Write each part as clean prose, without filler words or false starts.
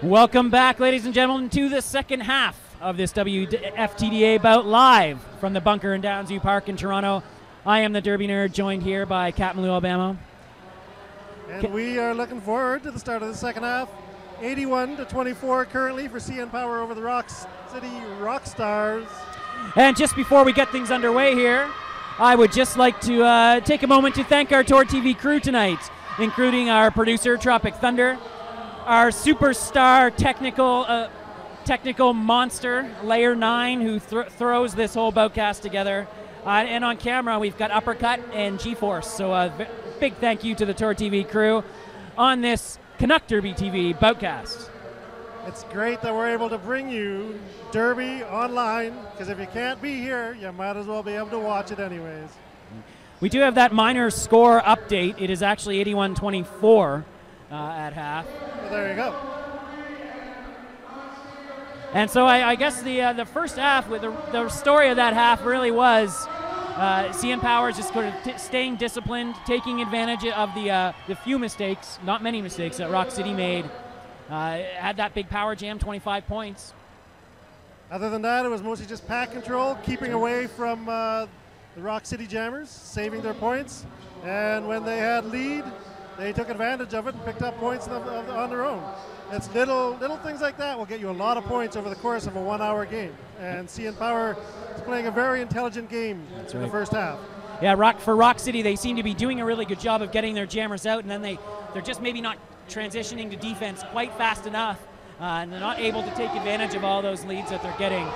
Welcome back, ladies and gentlemen, to the second half of this WFTDA bout live from the bunker in Downsview Park in Toronto. I am the Derby Nerd, joined here by Captain Lou Alabama. And we are looking forward to the start of the second half. 81-24 currently for CN Power over the Rock City Rock Stars. And just before we get things underway here, I would just like to take a moment to thank our ToRD TV crew tonight, including our producer, Tropic Thunder, our superstar technical monster, Layer 9, who throws this whole boutcast together. And on camera, we've got Uppercut and G-Force. So big thank you to the ToRD TV crew on this Canuck Derby TV boutcast. It's great that we're able to bring you Derby online, because if you can't be here, you might as well be able to watch it anyways. We do have that minor score update. It is actually 81-24 at half. Well, there you go. And so I guess the first half, with the story of that half really was CN Power just sort of staying disciplined, taking advantage of the few mistakes, not many mistakes, that Rock City made. Had that big power jam, 25 points. Other than that, it was mostly just pack control, keeping away from the Rock City Jammers, saving their points. And when they had lead, they took advantage of it and picked up points on their own. It's little things like that will get you a lot of points over the course of a 1 hour game. And CN Power is playing a very intelligent game in the first half. Yeah, for Rock City, they seem to be doing a really good job of getting their jammers out, and then they're just maybe not transitioning to defense quite fast enough, and they're not able to take advantage of all those leads that they're getting.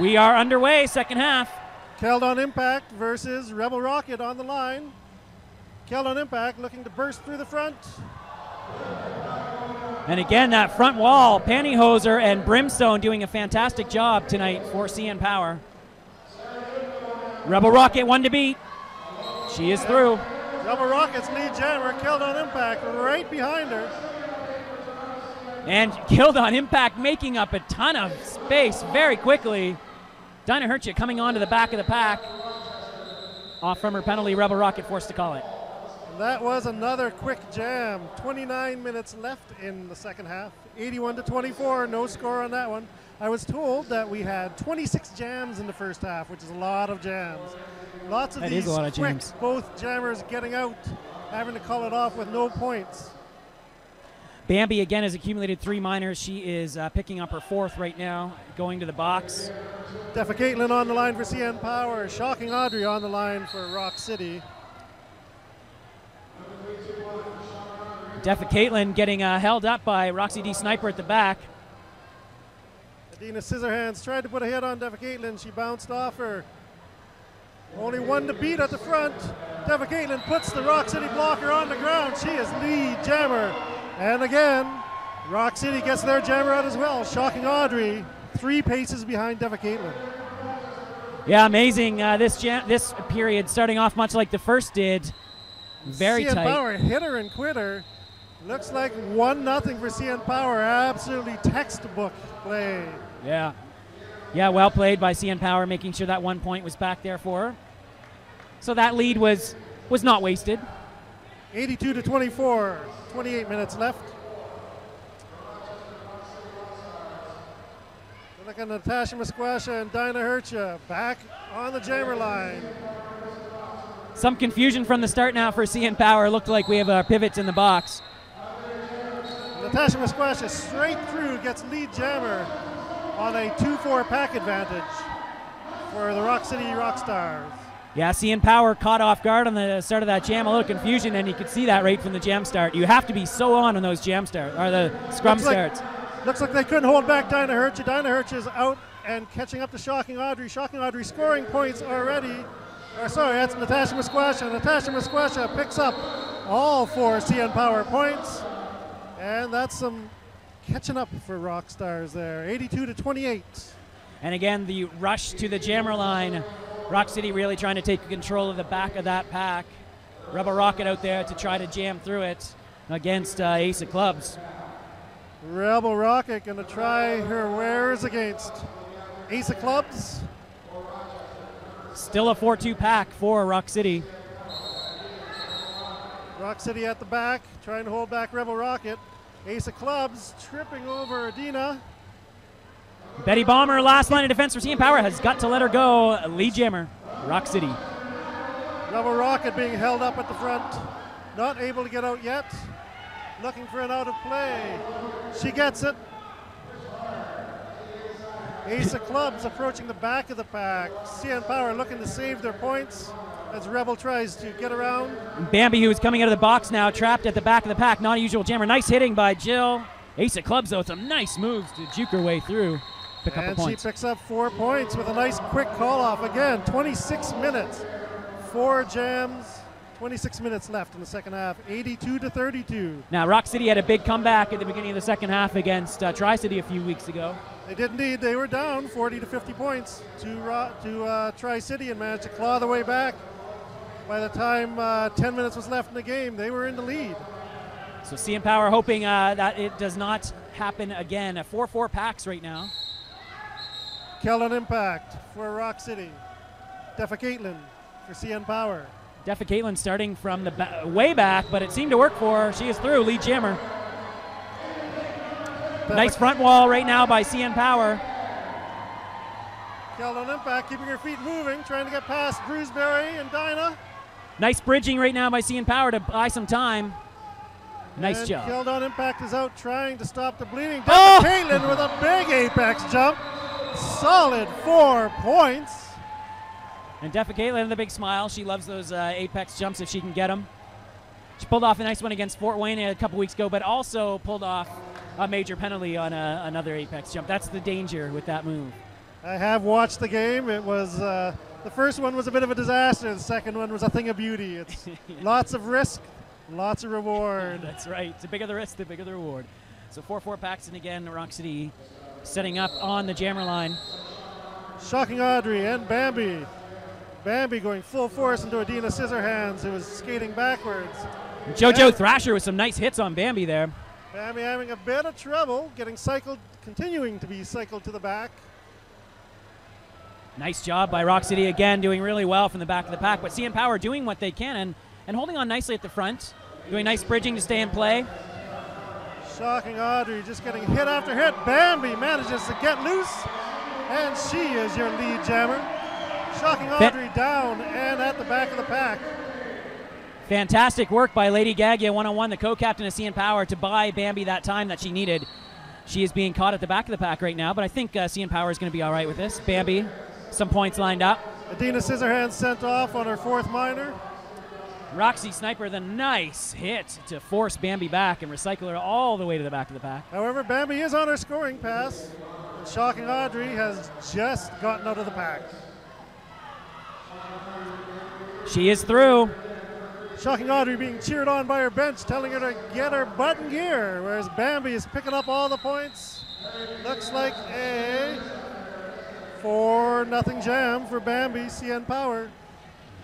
We are underway, second half. Keldon Impact versus Rebel Rocket on the line. Keldon Impact looking to burst through the front. And again, that front wall, Pantyhoser and Brimstone doing a fantastic job tonight for CN Power. Rebel Rocket one to beat. She is through. Rebel Rocket's lead jammer, Keldon Impact, right behind her. And Keldon Impact making up a ton of space very quickly. Dinah Herchik coming on to the back of the pack. Off from her penalty, Rebel Rocket forced to call it. That was another quick jam. 29 minutes left in the second half. 81-24, no score on that one. I was told that we had 26 jams in the first half, which is a lot of jams. Lots of these quick, jams. Both jammers getting out, having to call it off with no points. Bambi again has accumulated 3 minors. She is picking up her 4th right now, going to the box. Defa Caitlin on the line for CN Power. Shocking Audrey on the line for Rock City. Defa Caitlin getting held up by Roxy D Sniper at the back. Adina Scissorhands tried to put a hit on Defa Caitlin. She bounced off her. Only one to beat at the front. Defa Caitlin puts the Rock City blocker on the ground. She is lead jammer. And again, Rock City gets their jammer out as well. Shocking Audrey, 3 paces behind Defa Caitlin. Yeah, amazing. This period starting off much like the first did. Very CN tight. Power hitter and quitter. Looks like 1-0 for CN Power. Absolutely textbook play. Yeah. Yeah, well played by CN Power, making sure that 1 point was back there for her. So that lead was not wasted. 82-24, 28 minutes left. Look at Natasha Musquasha and Dinah Hercha back on the jammer line. Some confusion from the start now for CN Power. Looked like we have our pivots in the box. Natasha Musquasha straight through, gets lead jammer on a 2-4 pack advantage for the Rock City Rock Stars. Yeah, CN Power caught off guard on the start of that jam. A little confusion, and you could see that right from the jam start. You have to be so on those jam start or the scrum starts. Looks like they couldn't hold back Dinah Hercha. Dinah Hercha is out and catching up to Shocking Audrey. Shocking Audrey scoring points already. Sorry, that's Natasha Musquasha. Natasha Musquasha picks up all 4 CN Power points. And that's some catching up for Rock Stars there. 82-28. And again, the rush to the jammer line. Rock City really trying to take control of the back of that pack. Rebel Rocket out there to try to jam through it against Ace of Clubs. Rebel Rocket going to try her wares against Ace of Clubs. Still a 4-2 pack for Rock City. Rock City at the back, trying to hold back Rebel Rocket. Ace of clubs tripping over Adina. Betty Bomber, last line of defense for CN Power, has got to let her go. Lead jammer, Rock City. Rebel Rocket being held up at the front. Not able to get out yet. Looking for an out of play. She gets it. Ace of clubs approaching the back of the pack. CN Power looking to save their points as Rebel tries to get around. Bambi, who's coming out of the box now, trapped at the back of the pack. Not a usual jammer. Nice hitting by Jill. Ace of clubs, though, some nice moves to juke her way through. Pick up a point. She picks up 4 points with a nice quick call off. Again, 26 minutes. 4 jams, 26 minutes left in the second half, 82-32. Now, Rock City had a big comeback at the beginning of the second half against Tri-City a few weeks ago. They did indeed. They were down 40 to 50 points to Tri-City and managed to claw their way back. By the time 10 minutes was left in the game, they were in the lead. So CN Power hoping that it does not happen again. 4-4 packs right now. Keldon Impact for Rock City. Defa Caitlin for CN Power. Defa Caitlin starting from the way back, but it seemed to work for her. She is through, lead jammer. Nice front wall right now by CN Power. Keldon Impact keeping her feet moving, trying to get past Bruceberry and Dinah. Nice bridging right now by CN Power to buy some time. Nice and job. Keldon Impact is out trying to stop the bleeding. Oh! Defa Caitlin with a big apex jump. Solid 4 points. And Defa Caitlin with a big smile. She loves those apex jumps if she can get them. She pulled off a nice one against Fort Wayne a couple weeks ago, but also pulled off a major penalty on another apex jump. That's the danger with that move. I have watched the game. It was the first one was a bit of a disaster. The second one was a thing of beauty. It's lots of risk, lots of reward. That's right. The bigger the risk, the bigger the reward. So 4-4 packs, and again, Rock City setting up on the jammer line. Shocking Audrey and Bambi. Bambi going full force into Adina Scissorhands, who was skating backwards. JoJo Thrasher with some nice hits on Bambi there. Bambi having a bit of trouble getting cycled, continuing to be cycled to the back. Nice job by Rock City again, doing really well from the back of the pack. But CN Power doing what they can and holding on nicely at the front, doing nice bridging to stay in play. Shocking Audrey just getting hit after hit. Bambi manages to get loose, and she is your lead jammer. Shocking Audrey down and at the back of the pack. Fantastic work by Lady Gagia, one-on-one, the co-captain of CN Power, to buy Bambi that time that she needed. She is being caught at the back of the pack right now, but I think CN Power is going to be all right with this. Bambi, some points lined up. Adina Scissorhands sent off on her 4th minor. Roxy Sniper, the nice hit to force Bambi back and recycle her all the way to the back of the pack. However, Bambi is on her scoring pass, and Shocking Audrey has just gotten out of the pack. She is through. Shocking Audrey being cheered on by her bench, telling her to get her butt in gear, whereas Bambi is picking up all the points. Looks like a 4-0 jam for Bambi, CN Power.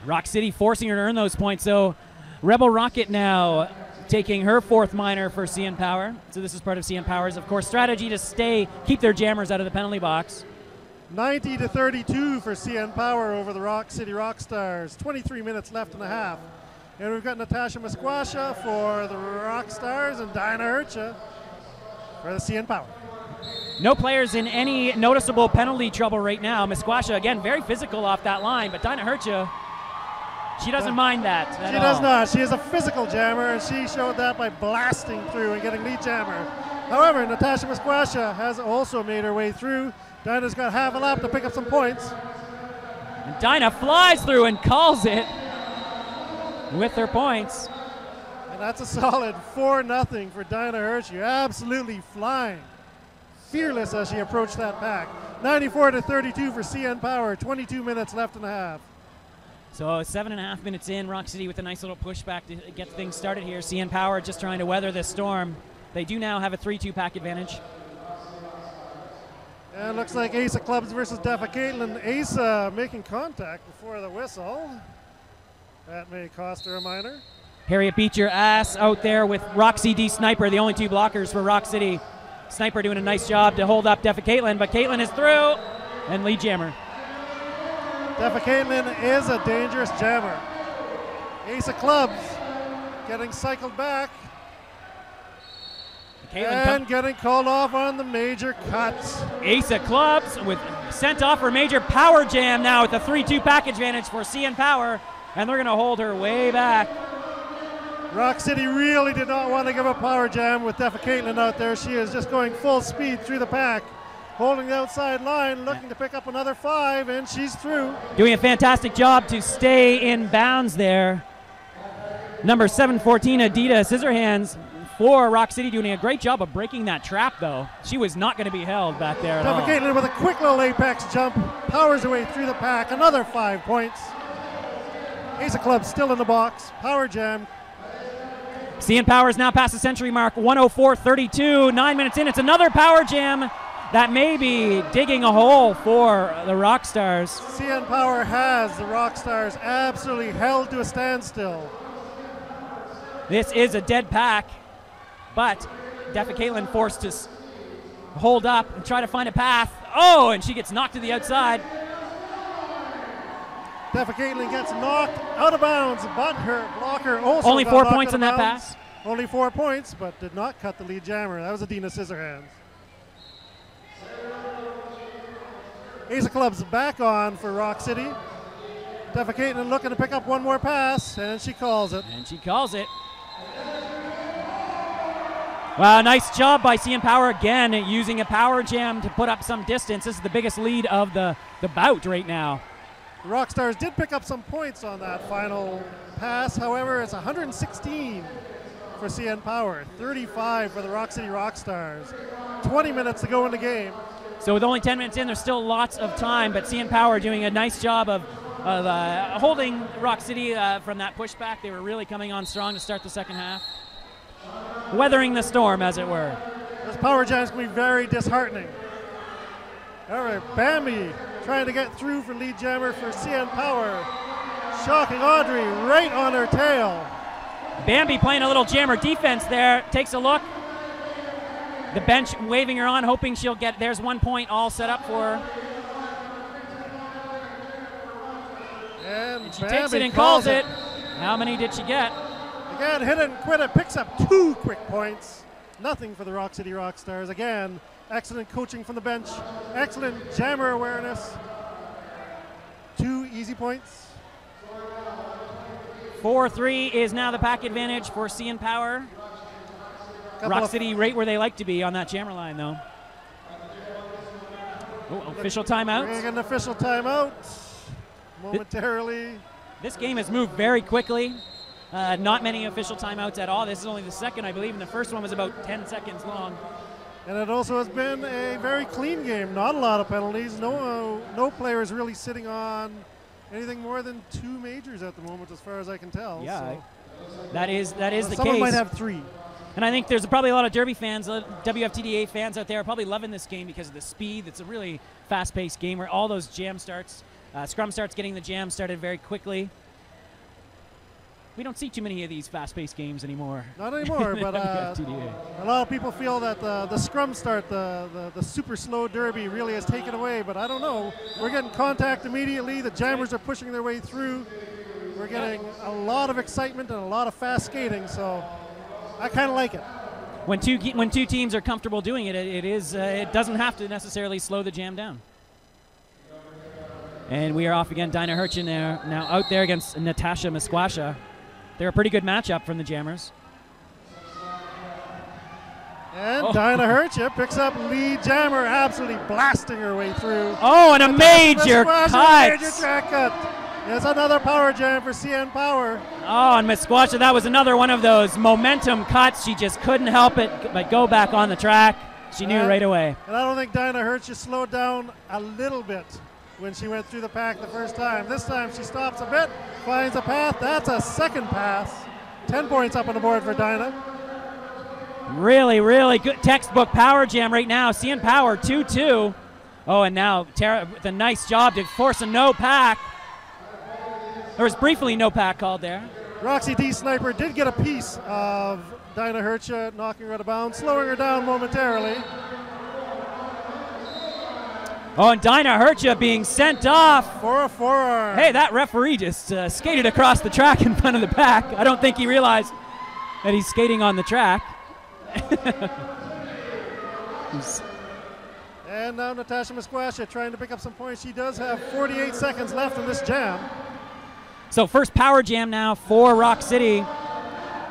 Rock City forcing her to earn those points. So Rebel Rocket now taking her 4th minor for CN Power. So this is part of CN Power's, of course, strategy to keep their jammers out of the penalty box. 90-32 for CN Power over the Rock City Rockstars. 23 minutes left in the half. And we've got Natasha Musquasha for the Rockstars and Dinah Hercha for the CN Power. No players in any noticeable penalty trouble right now. Musquasha, again, very physical off that line, but Dinah Hercha, she doesn't mind that at all. She does not. She is a physical jammer, and she showed that by blasting through and getting lead jammer. However, Natasha Musquasha has also made her way through. Dinah's got half a lap to pick up some points. And Dinah flies through and calls it with her points. And that's a solid 4-0 for Dinah Hershey. Absolutely flying. Fearless as she approached that pack. 94-32 for CN Power. 22 minutes left in the half. So 7.5 minutes in, Rock City with a nice little pushback to get things started here. CN Power just trying to weather this storm. They do now have a 3-2 pack advantage. And it looks like Ace of Clubs versus Defa Caitlin. Ace making contact before the whistle. That may cost her a minor. Harriet Beecher ass out there with Roxy D Sniper, the only 2 blockers for Rock City. Sniper doing a nice job to hold up Defa Caitlin, but Caitlin is through, and lead jammer. Defa Caitlin is a dangerous jammer. Ace of Clubs getting cycled back. And getting called off on the major cut. Ace of clubs with sent off for major power jam now with the 3-2 package advantage for CN Power, and they're going to hold her way back. Rock City really did not want to give a power jam with Defa Caitlin out there. She is just going full speed through the pack, holding the outside line, looking to pick up another 5, and she's through. Doing a fantastic job to stay in bounds there. Number 714, Adita Scissorhands for Rock City, doing a great job of breaking that trap, though. She was not going to be held back there at all. Defa Caitlin with a quick little apex jump, powers her way through the pack, another 5 points. Ace of clubs still in the box, power jam. CN Power is now past the century mark, 104.32, 9 minutes in. It's another power jam that may be digging a hole for the Rock Stars. CN Power has the Rock Stars absolutely held to a standstill. This is a dead pack, but Defa Caitlin forced to hold up and try to find a path. Oh, and she gets knocked to the outside. Defa Caitlin gets knocked out of bounds, but her blocker also only got 4 knocked points out on of that bounds. pass. Only 4 points, but did not cut the lead jammer. That was Adina Scissorhands. Ace of clubs back on for Rock City. Defa Caitlin looking to pick up one more pass, and she calls it. And she calls it. Wow, nice job by CN Power again, using a power jam to put up some distance. This is the biggest lead of the bout right now. The Rock Stars did pick up some points on that final pass. However, it's 116 for CN Power, 35 for the Rock City Rock Stars. 20 minutes to go in the game. So with only 10 minutes in, there's still lots of time, but CN Power doing a nice job of holding Rock City from that pushback. They were really coming on strong to start the second half. Weathering the storm, as it were. This power jam is going to be very disheartening. All right, Bambi trying to get through for lead jammer for CN Power. Shocking Audrey right on her tail. Bambi playing a little jammer defense there. Takes a look. The bench waving her on, hoping she'll get, there's 1 point all set up for her. And she takes it and calls it. How many did she get? Again, hit it and quit it, picks up 2 quick points. Nothing for the Rock City Rock Stars. Again, excellent coaching from the bench, excellent jammer awareness. 2 easy points. 4-3 is now the pack advantage for CN Power. Rock City right where they like to be on that jammer line, though. Oh, official timeout. Bringing an official timeout momentarily. This game has moved very quickly. Not many official timeouts at all. This is only the second, I believe, and the first one was about 10 seconds long. And it also has been a very clean game. Not a lot of penalties. No players really sitting on anything more than 2 majors at the moment, as far as I can tell. Yeah, so. that is the case. Someone might have 3. And I think there's probably a lot of Derby fans, WFTDA fans out there are probably loving this game because of the speed. It's a really fast-paced game where all those jam starts, scrum starts getting the jam started very quickly. We don't see too many of these fast-paced games anymore. Not anymore, but a lot of people feel that the scrum start, the super slow derby really has taken away, but I don't know. We're getting contact immediately. The jammers are pushing their way through. We're getting a lot of excitement and a lot of fast skating, so I kind of like it. When two teams are comfortable doing it, it doesn't have to necessarily slow the jam down. And we are off again. Dinah Hurchin there now out there against Natasha Misquasha. They're a pretty good matchup from the jammers. And Dinah Hurchin picks up lead jammer, absolutely blasting her way through. Oh, and a major cut. Major track cut. It's another power jam for CN Power. Oh, and Misquasha, that was another one of those momentum cuts. She just couldn't help it but go back on the track. She knew right away. And I don't think Dinah Hurchin slowed down a little bit when she went through the pack the first time. This time she stops a bit, finds a path. That's a second pass. 10 points up on the board for Dinah. Really, really good textbook power jam right now. CN Power 2-2. Oh, and now Tara with a nice job to force a no pack. There was briefly no pack called there. Roxy D Sniper did get a piece of Dinah Hurchin, knocking her out of bounds, slowing her down momentarily. Oh, and Dinah Hurchin being sent off. For a forearm. Hey, that referee just skated across the track in front of the pack. I don't think he realized that he's skating on the track. And now Natasha Musquasha trying to pick up some points. She does have 48 seconds left in this jam. So first power jam now for Rock City.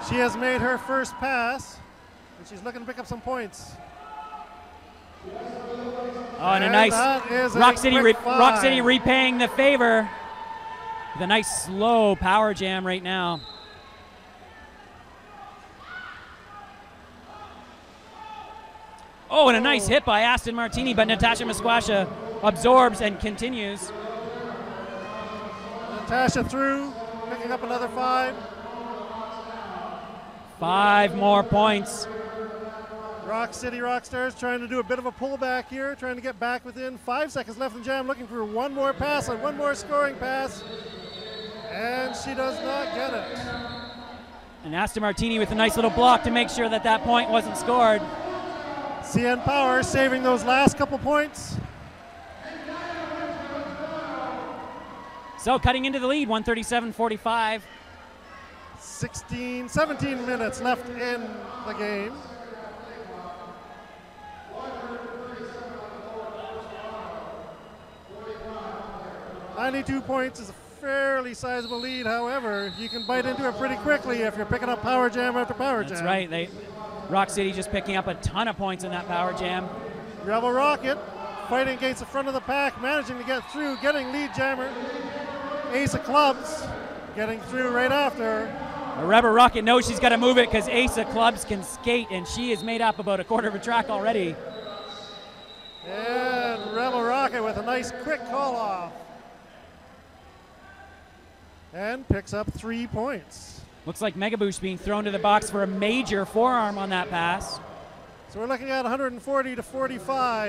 She has made her first pass, and she's looking to pick up some points. Oh, and a nice Rock City repaying the favor with a nice slow power jam right now. Oh, and a nice hit by Aston Martini, but Natasha Musquasha absorbs and continues. Natasha through, picking up another 5. 5 more points. Rock City Rockstars trying to do a bit of a pullback here, trying to get back within 5 seconds left in jam, looking for one more pass and one more scoring pass. And she does not get it. And Aston Martini with a nice little block to make sure that that point wasn't scored. CN Power saving those last couple points. So cutting into the lead, 137-45. 17 minutes left in the game. $92 points is a fairly sizable lead. However, you can bite into it pretty quickly if you're picking up power jam after power jam. That's right. Rock City just picking up a ton of points in that power jam. Rebel Rocket fighting against the front of the pack, managing to get through, getting lead jammer. Ace of Clubs getting through right after. Rebel Rocket knows she's got to move it because Ace of Clubs can skate, and she has made up about a quarter of a track already. And Rebel Rocket with a nice quick call off. And picks up 3 points. Looks like Mega Boost being thrown to the box for a major forearm on that pass. So we're looking at 140-45.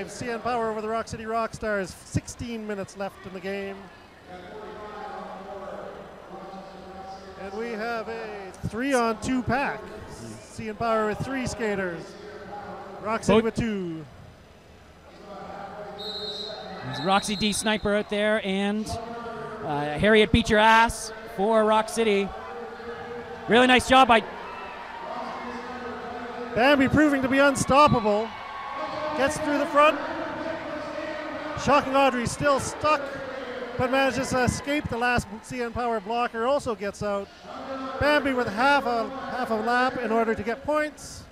CN Power over the Rock City Rockstars. 16 minutes left in the game. And we have a 3-on-2 pack. CN Power with 3 skaters. Rock City with 2. There's Roxy D Sniper out there and Harriet Beat Your Ass for Rock City. Really nice job by Bambi, proving to be unstoppable. Gets through the front. Shocking Audrey still stuck, but manages to escape the last CN Power blocker. Also gets out. Bambi with half a lap in order to get points.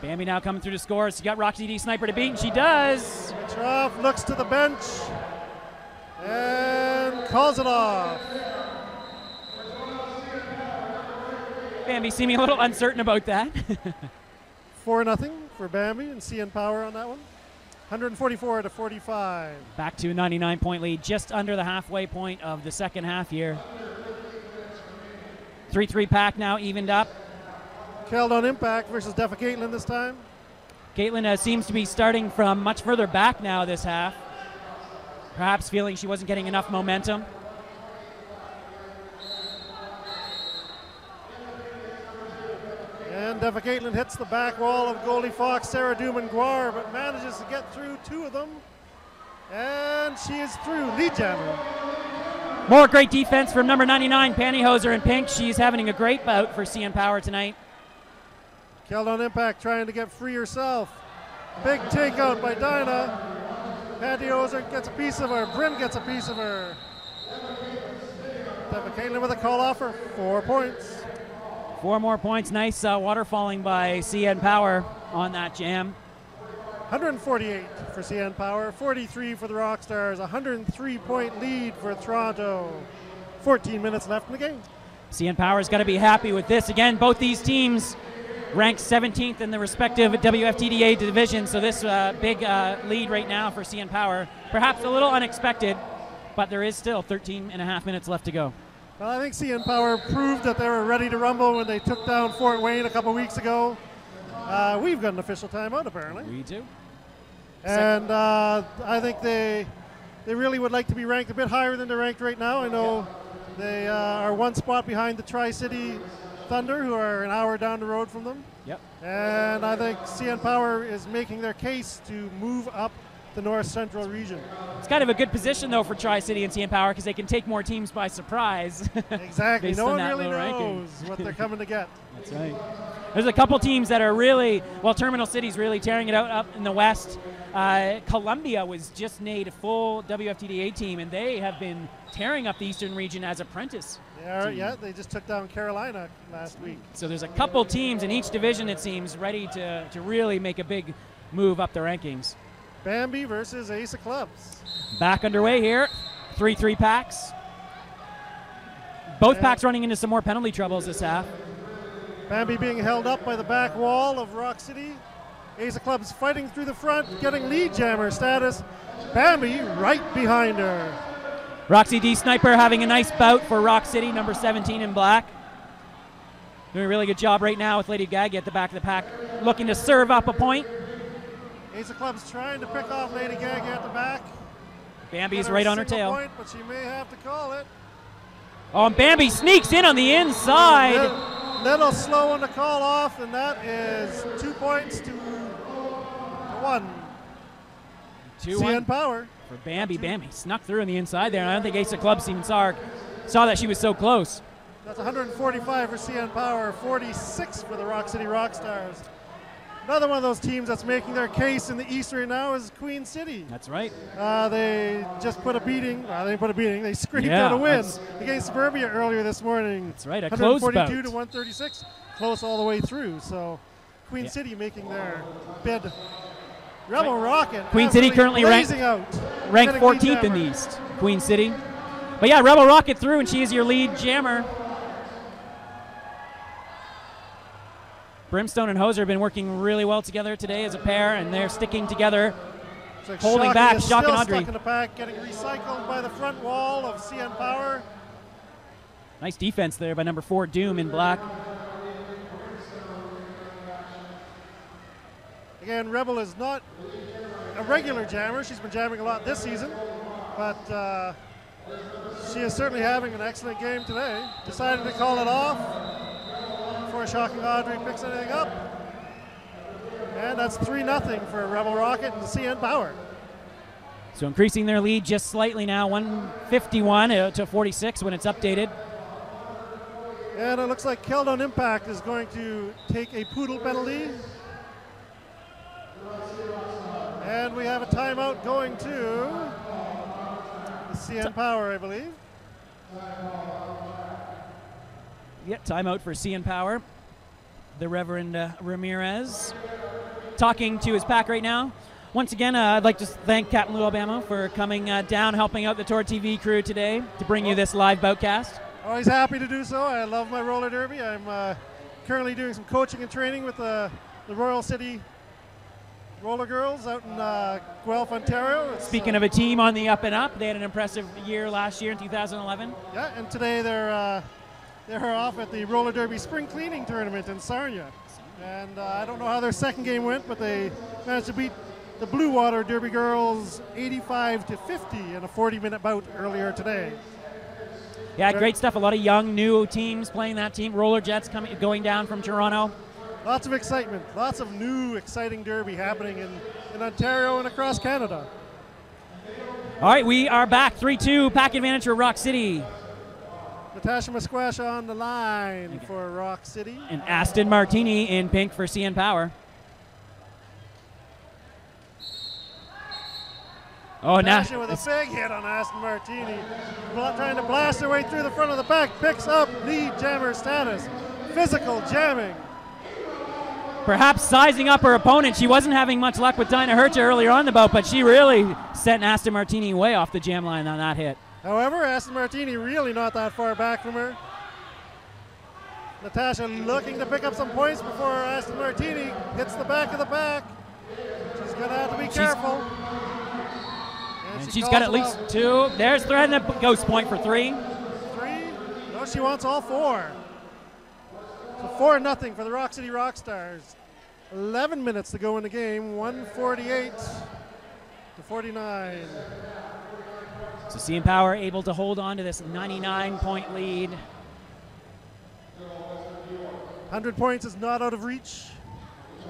Bambi now coming through to score. She got Roxy D Sniper to beat, and she does. Trough looks to the bench and calls it off. Bambi seeming a little uncertain about that. 4-0 for Bambi and CN Power on that one. 144-45. Back to a 99-point lead, just under the halfway point of the second half here. 3-3 pack now evened up. Keldon Impact versus Defa Caitlin this time. Caitlin seems to be starting from much further back now this half. Perhaps feeling she wasn't getting enough momentum. And Defa Caitlin hits the back wall of Goldie Fox, Sarah Doom, and Guar, but manages to get through 2 of them. And she is through. Lead jammer. More great defense from number 99, Pantyhoser in pink. She's having a great bout for CN Power tonight. Keldon Impact trying to get free herself. Big takeout by Dinah. Pantyhoser gets a piece of her. Bryn gets a piece of her. Defa Caitlin with a call off for 4 points. 4 more points. Nice waterfalling by CN Power on that jam. 148 for CN Power, 43 for the Rockstars, 103-point lead for Toronto. 14 minutes left in the game. CN Power's got to be happy with this. Again, both these teams ranked 17th in the respective WFTDA division, so this big lead right now for CN Power. Perhaps a little unexpected, but there is still 13 and a half minutes left to go. Well, I think CN Power proved that they were ready to rumble when they took down Fort Wayne a couple weeks ago. We've got an official timeout, apparently. We do. And I think they really would like to be ranked a bit higher than they're ranked right now. I know they are 1 spot behind the Tri-City Thunder, who are an hour down the road from them. Yep. And I think CN Power is making their case to move up the North Central region. It's kind of a good position, though, for Tri-City and CN Power because they can take more teams by surprise. Exactly. No one really knows ranking. what they're coming to get. That's right. There's a couple teams that are really, well, Terminal City's really tearing it out up in the West. Columbia was just made a full WFTDA team, and they have been tearing up the Eastern region as apprentice. Yeah, they just took down Carolina last week. So there's a couple teams in each division, it seems, ready to really make a big move up the rankings. Bambi versus Ace of Clubs. Back underway here. 3-3 packs. Both packs running into some more penalty troubles this half. Bambi being held up by the back wall of Rock City. Ace of Clubs fighting through the front, getting lead jammer status. Bambi right behind her. Roxy D Sniper having a nice bout for Rock City, number 17 in black. Doing a really good job right now with Lady Gaga at the back of the pack, looking to serve up a point. Ace of Clubs trying to pick off Lady Gaga at the back. Bambi's right on her tail. Point, but she may have to call it. Oh, and Bambi sneaks in on the inside. Little slow on the call off, and that is 2 points to 1. 2-1 CN Power. For Bambi. Bambi snuck through on the inside there, and I don't think Ace of Clubs even saw that she was so close. That's 145 for CN Power, 46 for the Rock City Rockstars. Another one of those teams that's making their case in the East right now is Queen City. That's right. They just put a beating. They didn't put a beating. They scraped out a win against Suburbia earlier this morning. That's right. A close bout. 142 to 136, close all the way through. So Queen City making their bid. Rebel Rocket. Queen City currently ranked 14th in the East. Queen City. But yeah, Rebel Rocket through, and she is your lead jammer. Brimstone and Hoser have been working really well together today as a pair, and they're sticking together, like holding back Shock and Audrey. Stuck in the pack, getting recycled by the front wall of CN Power. Nice defense there by number 4, Doom in black. Again, Rebel is not a regular jammer. She's been jamming a lot this season, but she is certainly having an excellent game today. Decided to call it off before Shocking Audrey picks anything up. And that's 3-0 for Rebel Rocket and CN Power. So increasing their lead just slightly now, 151 to 46 when it's updated. And it looks like Keldon Impact is going to take a poodle penalty. And we have a timeout going to the CN Power, I believe. Yeah, timeout for CN Power. The Reverend Ramirez talking to his pack right now. Once again, I'd like to thank Captain Lou Alabama for coming down, helping out the ToRD TV crew today to bring you this live boutcast. Always happy to do so. I love my roller derby. I'm currently doing some coaching and training with the Royal City Roller Girls out in Guelph, Ontario. Speaking of a team on the up and up, they had an impressive year last year in 2011. Yeah, and today they're off at the roller derby spring cleaning tournament in Sarnia. And I don't know how their second game went, but they managed to beat the Blue Water Derby Girls 85-50 in a 40-minute bout earlier today. Yeah, great stuff. A lot of young, new teams playing that team. Roller Jets going down from Toronto. Lots of excitement. Lots of new, exciting derby happening in Ontario and across Canada. All right, we are back. 3-2, pack advantage for Rock City. Natasha Musquash on the line for Rock City. And Aston Martini in pink for CN Power. Oh, Natasha with a big hit on Aston Martini. Trying to blast her way through the front of the pack. Picks up lead jammer status. Physical jamming. Perhaps sizing up her opponent. She wasn't having much luck with Dinah Hercha earlier on the bout, but she really sent Aston Martini way off the jam line on that hit. However, Aston Martini really not that far back from her. Natasha looking to pick up some points before Aston Martini hits the back of the pack. She's going to have to be careful. And she's got at least 2. There's threading a ghost point for 3. 3? No, she wants all 4. So 4-0 for the Rock City Rockstars. 11 minutes to go in the game, 148 to 49. So CN Power able to hold on to this 99-point lead. 100 points is not out of reach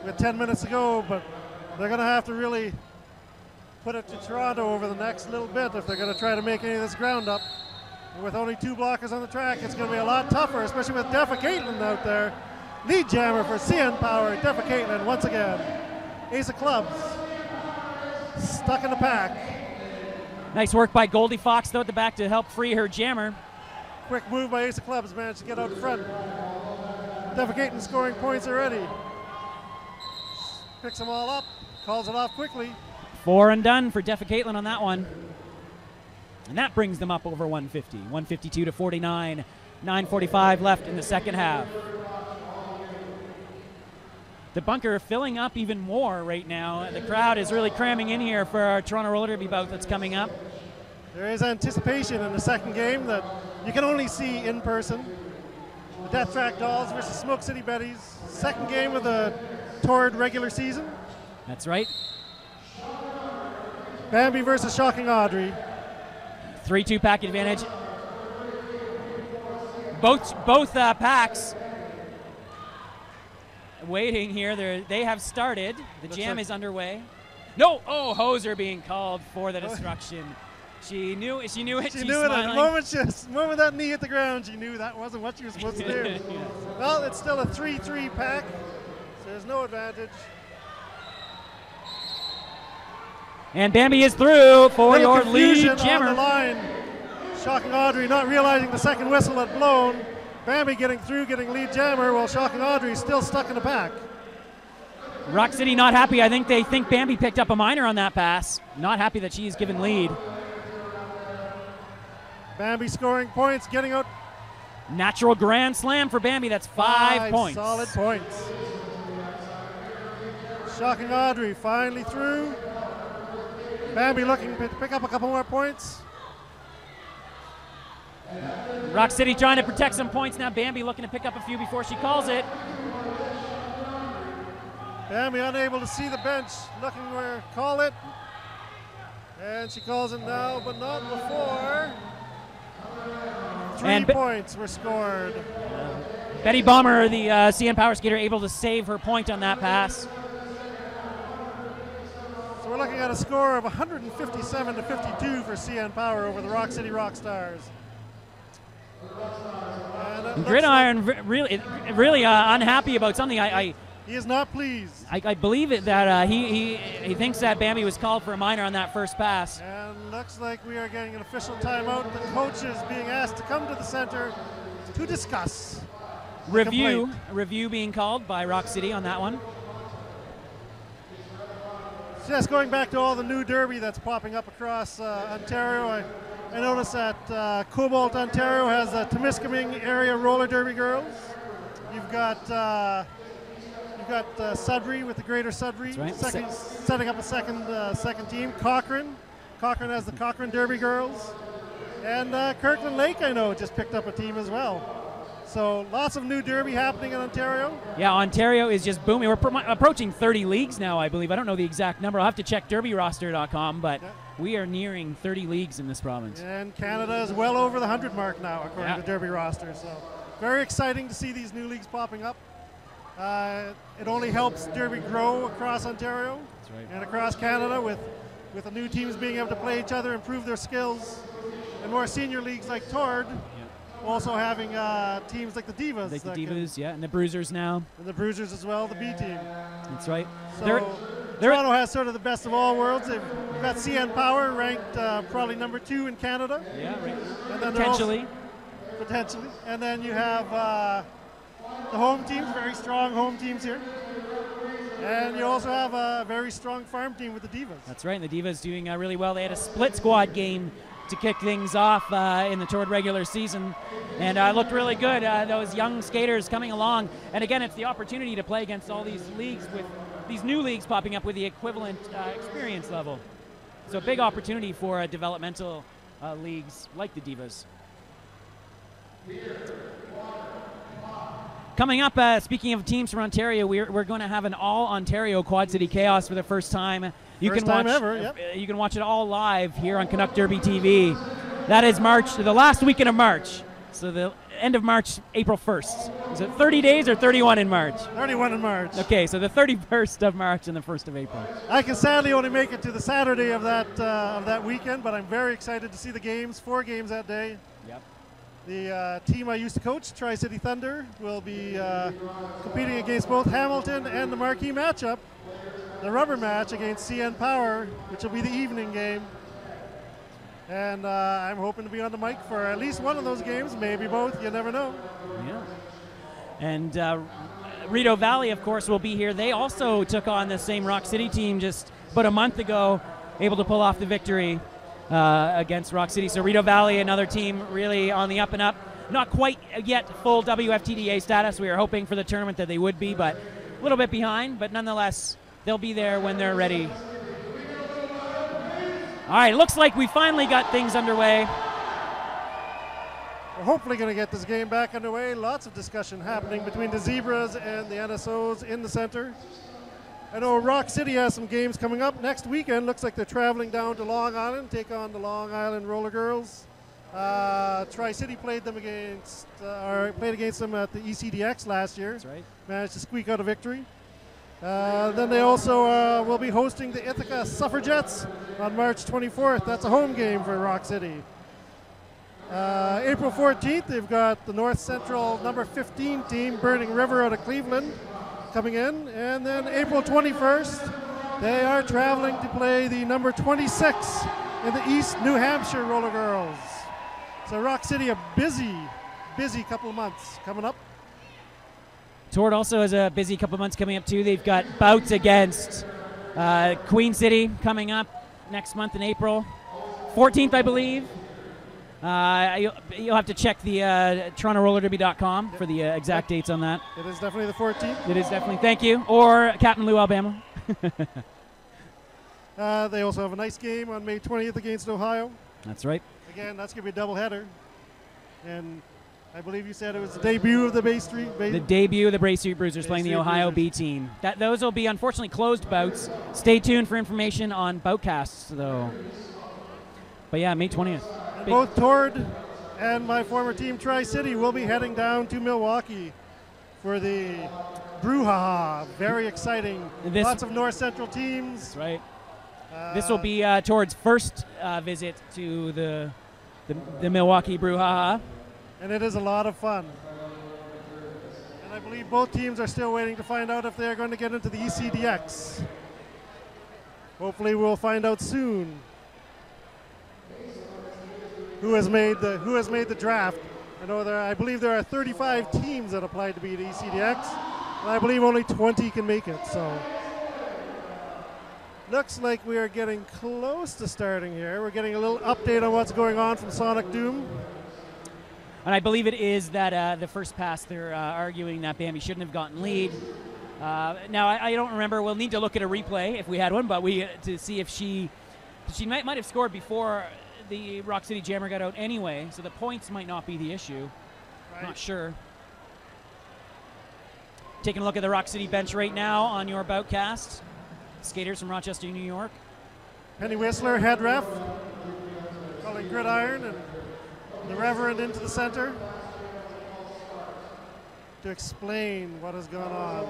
with 10 minutes to go, but they're going to have to really put it to Toronto over the next little bit if they're going to try to make any of this ground up. And with only 2 blockers on the track, it's going to be a lot tougher, especially with Defa Caitlin out there. Lead jammer for CN Power. Defa Caitlin once again. Ace of clubs. Stuck in the pack. Nice work by Goldie Fox, though, at the back to help free her jammer. Quick move by Ace of Clubs, managed to get out front. Defa Caitlin scoring points already. Picks them all up, calls it off quickly. 4 and done for Defa Caitlin on that one. And that brings them up over 150. 152 to 49. 9:45 left in the second half. The bunker filling up even more right now. The crowd is really cramming in here for our Toronto Roller Derby bout that's coming up. There is anticipation in the second game that you can only see in person. The Death Track Dolls versus Smoke City Betties. Second game of the ToRD regular season. That's right. Bambi versus Shocking Audrey. 3-2 pack advantage. Both packs waiting here. They have started. The jam is underway. No! Oh, Hoser being called for the destruction. She knew it. She knew it. She knew it. The moment that knee hit the ground, she knew that wasn't what she was supposed to do. Yes. Well, it's still a 3-3 pack, so there's no advantage. And Bambi is through for Little your lead jammer. On the line. Shocking Audrey not realizing the second whistle had blown. Bambi getting through, getting lead jammer, while Shocking Audrey still stuck in the pack. Rock City not happy. I think they think Bambi picked up a minor on that pass. Not happy that she's given lead. Bambi scoring points, getting out. Natural grand slam for Bambi. That's 5 points. Solid points. Shocking Audrey finally through. Bambi looking to pick up a couple more points. Rock City trying to protect some points now. Bambi looking to pick up a few before she calls it. Bambi unable to see the bench, looking where call it. And she calls it now, but not before. 3 points were scored. Betty Bomber, the CN Power Skater, able to save her point on that pass. So we're looking at a score of 157 to 52 for CN Power over the Rock City Rock Stars. Gridiron really unhappy about something. He is not pleased. I believe it that he thinks that Bambi was called for a minor on that first pass. And looks like we are getting an official timeout. The coach is being asked to come to the center to discuss. Review being called by Rock City on that one. Just going back to all the new derby that's popping up across Ontario. I noticed that Cobalt, Ontario has the Temiskaming area roller derby girls. You've got Sudbury with the Greater Sudbury, right. setting up a second team. Cochrane has the Cochrane Derby girls, and Kirkland Lake I know just picked up a team as well. So lots of new derby happening in Ontario. Yeah, Ontario is just booming. We're approaching 30 leagues now, I believe. I don't know the exact number. I'll have to check derbyroster.com, but we are nearing 30 leagues in this province. And Canada is well over the 100 mark now, according to Derby Roster. So very exciting to see these new leagues popping up. It only helps Derby grow across Ontario and across Canada with the new teams being able to play each other, improve their skills, and more senior leagues like ToRD. Also having teams like the Divas. Like the Divas, and the Bruisers now. And the Bruisers as well, the B team. That's right. So Toronto has sort of the best of all worlds. They've got CN Power ranked probably number 2 in Canada. Yeah, right. And then potentially. And then you have the home teams, very strong home teams here. And you also have a very strong farm team with the Divas. That's right, and the Divas doing really well. They had a split squad game to kick things off in the ToRD regular season, and looked really good. Those young skaters coming along, and again, it's the opportunity to play against all these leagues with these new leagues popping up with the equivalent experience level. So a big opportunity for developmental leagues like the Divas. Coming up, speaking of teams from Ontario, we're going to have an all-Ontario Quad City Chaos for the first time. You can watch it all live here on Canuck Derby TV. That is the last weekend of March. So the end of March, April 1st. Is it 30 days or 31 in March? 31 in March. Okay, so the 31st of March and the 1st of April. I can sadly only make it to the Saturday of that weekend, but I'm very excited to see the games. 4 games that day. Yep. The team I used to coach, Tri-City Thunder, will be competing against both Hamilton and the marquee matchup, the rubber match against CN Power, which will be the evening game. And I'm hoping to be on the mic for at least one of those games, maybe both. You never know. Yeah. And Rideau Valley, of course, will be here. They also took on the same Rock City team just about a month ago, able to pull off the victory against Rock City. So Rideau Valley, another team really on the up and up. Not quite yet full WFTDA status. We were hoping for the tournament that they would be, but a little bit behind. But nonetheless, they'll be there when they're ready. All right, looks like we finally got things underway. We're hopefully going to get this game back underway. Lots of discussion happening between the Zebras and the NSOs in the center. I know Rock City has some games coming up next weekend. Looks like they're traveling down to Long Island, take on the Long Island Roller Girls. Tri-City played against them at the ECDX last year. That's right. Managed to squeak out a victory. Then they also will be hosting the Ithaca Suffragettes on March 24th. That's a home game for Rock City. April 14th, they've got the North Central number 15 team, Burning River out of Cleveland, coming in. And then April 21st, they are traveling to play the number 26 in the East New Hampshire Roller Girls. So Rock City, a busy couple of months coming up. ToRD also has a busy couple months coming up too. They've got bouts against Queen City coming up next month in April. 14th, I believe. You'll have to check the TorontoRollerDerby.com for the exact dates on that. It is definitely the 14th. It is definitely. Thank you. Or Captain Lou, Alabama. They also have a nice game on May 20th against Ohio. That's right. Again, that's going to be a doubleheader. And I believe you said it was the debut of the Bay Street. The debut of the Bay Street Bruisers Bay playing Street the Ohio Bruisers. B team. Those will be unfortunately closed bouts. Stay tuned for information on boutcasts, though. But yeah, May 20th. Both ToRD and my former team Tri-City will be heading down to Milwaukee for the Brouhaha. Very exciting. Lots of North Central teams. That's right. This will be ToRD's first visit to the Milwaukee Brouhaha. And it is a lot of fun. And I believe both teams are still waiting to find out if they're going to get into the ECDX. Hopefully we'll find out soon who has made the draft. I believe there are 35 teams that applied to be the ECDX, and I believe only 20 can make it. So looks like we are getting close to starting here. We're getting a little update on what's going on from Sonic Doom. And I believe it is that the first pass, they're arguing that Bambi shouldn't have gotten lead. Now, I don't remember. We'll need to look at a replay if we had one, but to see if she might have scored before the Rock City Jammer got out anyway, so the points might not be the issue. Right. Not sure. Taking a look at the Rock City bench right now on your boutcast. Skaters from Rochester, New York. Penny Whistler, head ref, calling gridiron, and the Reverend into the center to explain what has gone on.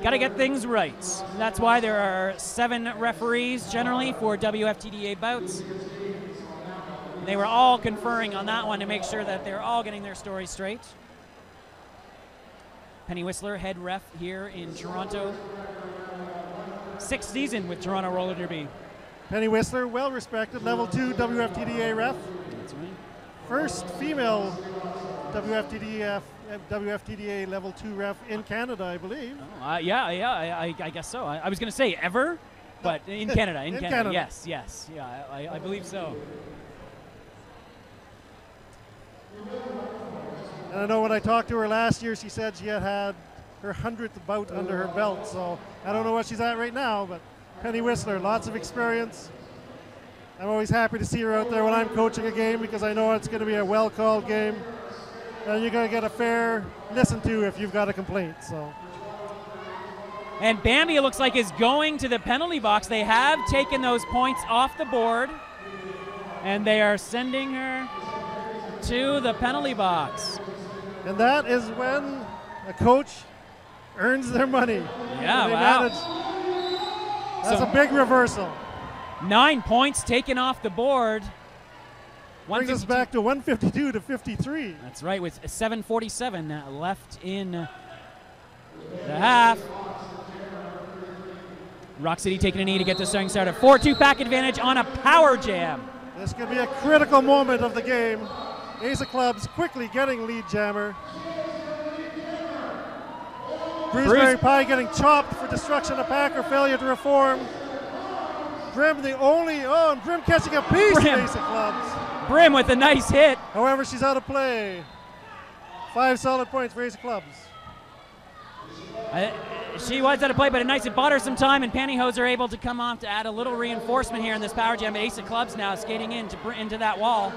Got to get things right. That's why there are 7 referees generally for WFTDA bouts. They were all conferring on that one to make sure that they're all getting their stories straight. Penny Whistler, head ref here in Toronto. 6th season with Toronto Roller Derby. Penny Whistler, well respected, level 2 WFTDA ref. That's right. First female WFTDA level 2 ref in Canada, I believe. Oh, I guess so. I was going to say ever, but in Canada. In Canada. Yes. Yeah, I believe so. And I know when I talked to her last year, she said she had her 100th bout under her belt. So I don't know what she's at right now, but Penny Whistler, lots of experience. I'm always happy to see her out there when I'm coaching a game because I know it's going to be a well-called game. And you're going to get a fair listen to if you've got a complaint. So. And Bambi, it looks like, is going to the penalty box. They have taken those points off the board, and they are sending her to the penalty box. And that is when a coach earns their money. Yeah, wow. That's a big reversal. 9 points taken off the board. Brings us back to 152 to 53. That's right, with 7:47 left in the half. Rock City taking a knee to get the starting start. A 4-2 pack advantage on a power jam. This could be a critical moment of the game. Ace of Clubs quickly getting lead jammer. Bruceberry Pie getting chopped for destruction of pack or failure to reform. Brim and Brim catching a piece of Ace of Clubs. Brim with a nice hit. However, she's out of play. 5 solid points for Ace of Clubs. She was out of play, but a nice, it bought her some time, and Pantyhose are able to come off to add a little reinforcement here in this power jam. Ace of Clubs now skating into that wall.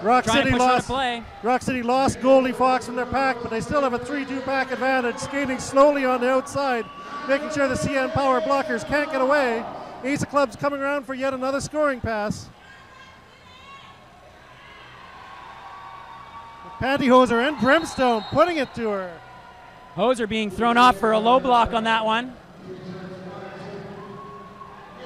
Rock City lost Goldie Fox from their pack, but they still have a 3-2 pack advantage, skating slowly on the outside, making sure the CN Power blockers can't get away. Ace of Clubs coming around for yet another scoring pass. Pantyhoser and Brimstone putting it to her. Hoser being thrown off for a low block on that one.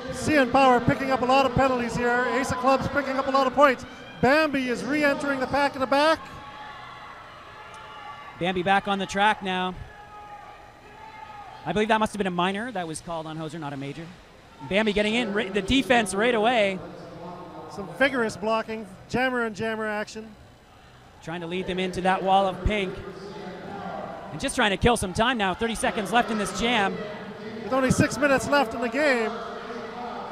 CN Power picking up a lot of penalties here. Ace of Clubs picking up a lot of points. Bambi is re-entering the pack in the back. Bambi back on the track now. I believe that must have been a minor that was called on Hoser, not a major. Bambi getting in the defense right away. Some vigorous blocking, jammer and jammer action. Trying to lead them into that wall of pink. And just trying to kill some time now. 30 seconds left in this jam. With only 6 minutes left in the game,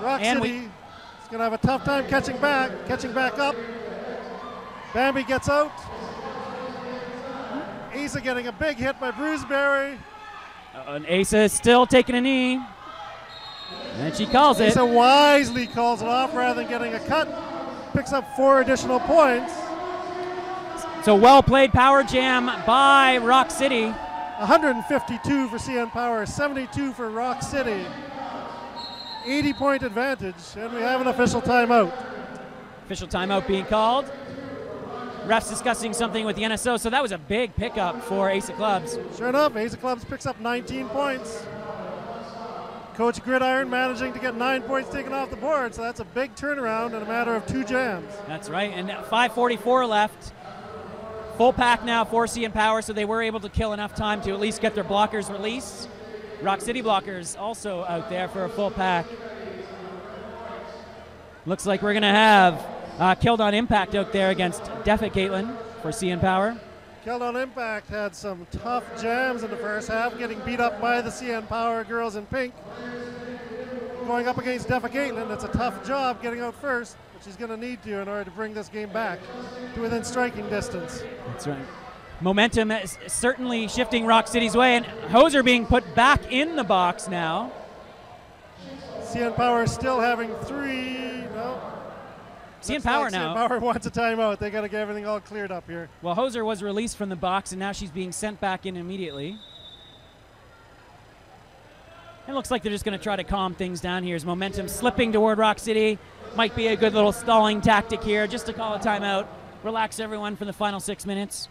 Rock City is going to have a tough time catching back up. Bambi gets out. Asa getting a big hit by Bruceberry. And Asa is still taking a knee. And she calls it. Asa wisely calls it off rather than getting a cut. Picks up 4 additional points. So well played power jam by Rock City. 152 for CN Power, 72 for Rock City. 80-point advantage, and we have an official timeout. Official timeout being called. Refs discussing something with the NSO, so that was a big pickup for Ace of Clubs. Sure enough, Ace of Clubs picks up 19 points. Coach Gridiron managing to get 9 points taken off the board, so that's a big turnaround in a matter of 2 jams. That's right, and 5:44 left. Full pack now for CN Power, so they were able to kill enough time to at least get their blockers released. Rock City blockers also out there for a full pack. Looks like we're going to have Killed on Impact out there against Defa Caitlin for CN Power. Killed on Impact had some tough jams in the first half, getting beat up by the CN Power girls in pink. Going up against Defa Caitlin, it's a tough job getting out first, but she's going to need to in order to bring this game back to within striking distance. That's right. Momentum is certainly shifting Rock City's way, and Hoser being put back in the box now. CN Power still having 3. No. CN Power now. CN Power wants a timeout. They got to get everything all cleared up here. Well, Hoser was released from the box, and now she's being sent back in immediately. It looks like they're just going to try to calm things down here as momentum slipping toward Rock City. Might be a good little stalling tactic here just to call a timeout. Relax everyone for the final 6 minutes.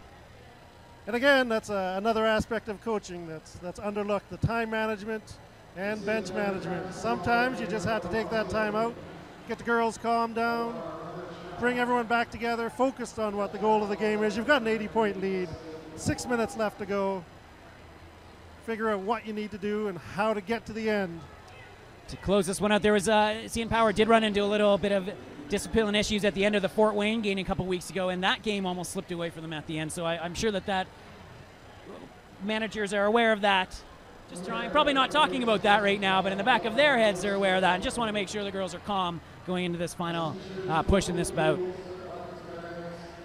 And again, that's another aspect of coaching that's underlooked, the time management and bench management. Sometimes you just have to take that time out, get the girls calmed down, bring everyone back together, focused on what the goal of the game is. You've got an 80-point lead, 6 minutes left to go. Figure out what you need to do and how to get to the end. To close this one out, there was CN Power did run into a little bit of discipline issues at the end of the Fort Wayne game a couple weeks ago, and that game almost slipped away from them at the end. So I'm sure that managers are aware of that. Just probably not talking about that right now, but in the back of their heads they're aware of that and just want to make sure the girls are calm going into this final push in this bout.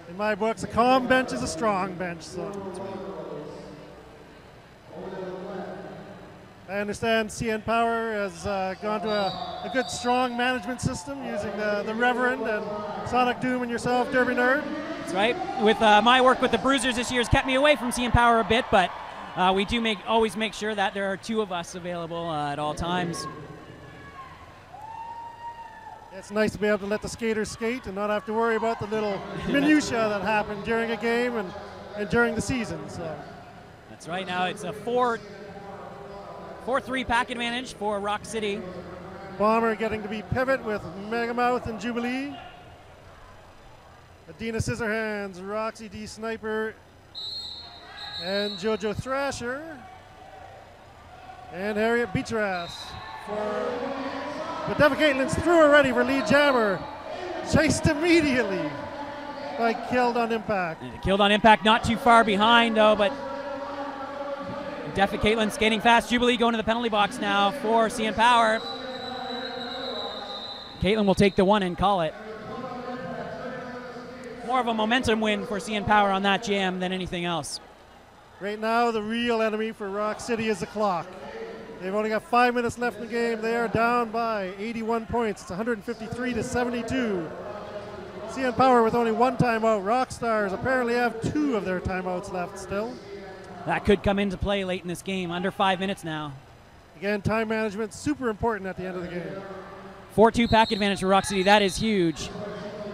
In my books, a calm bench is a strong bench. So I understand CN Power has gone to a good, strong management system using the Reverend and Sonic Doom and yourself, Derby Nerd. That's right. With my work with the Bruisers this year has kept me away from CN Power a bit, but we do always make sure that there are 2 of us available at all times. It's nice to be able to let the skaters skate and not have to worry about the little minutia that happen during a game and during the season. So that's right. Now it's a 4-3 pack advantage for Rock City. Bomber getting to be pivot with Megamouth and Jubilee. Adina Scissorhands, Roxy D Sniper, and JoJo Thrasher, and Harriet Beacherass but Devin Caitlin's through already for lead jammer. Chased immediately by Killed on Impact. Killed on Impact, not too far behind though, but Devin Caitlin skating fast. Jubilee going to the penalty box now for CN Power. Caitlin will take the one and call it. More of a momentum win for CN Power on that jam than anything else. Right now, the real enemy for Rock City is the clock. They've only got 5 minutes left in the game. They are down by 81 points. It's 153 to 72. CN Power with only one timeout. Rockstars apparently have 2 of their timeouts left still. That could come into play late in this game. Under 5 minutes now. Again, time management super important at the end of the game. 4-2 pack advantage for Rock City. That is huge.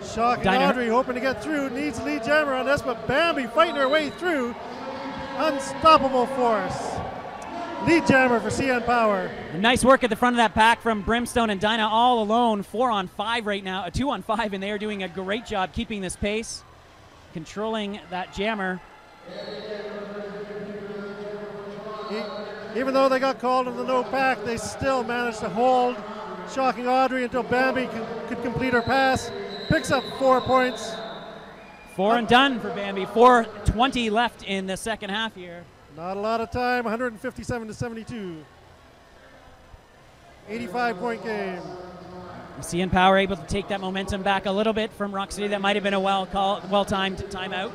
Shocking Audrey hoping to get through. Needs a lead jammer on this, but Bambi fighting her way through. Unstoppable force. Lead jammer for CN Power. Nice work at the front of that pack from Brimstone and Dinah all alone. 4-on-5 right now, 2-on-5, and they are doing a great job keeping this pace, controlling that jammer. Even though they got called into the no pack, they still managed to hold Shocking Audrey until Bambi could complete her pass. Picks up 4 points. 4 and done for Bambi. 4:20 left in the second half here. Not a lot of time, 157 to 72. 85-point game. CN Power able to take that momentum back a little bit from Rock City. That might have been a well-timed timeout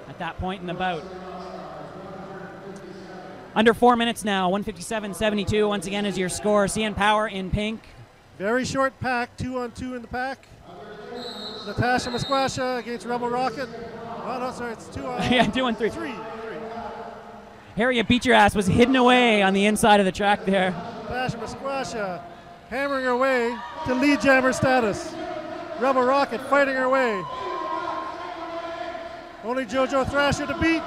at that point in the bout. Under 4 minutes now, 157-72 once again is your score. CN Power in pink. Very short pack, 2-on-2 in the pack. Natasha Musquasha against Rebel Rocket. Oh, no, sorry, it's 2-on-3. Yeah, 2-on-3. 3. Harriet Beacherass was hidden away on the inside of the track there. Natasha Musquasha hammering her way to lead jammer status. Rebel Rocket fighting her way. Only JoJo Thrasher to beat.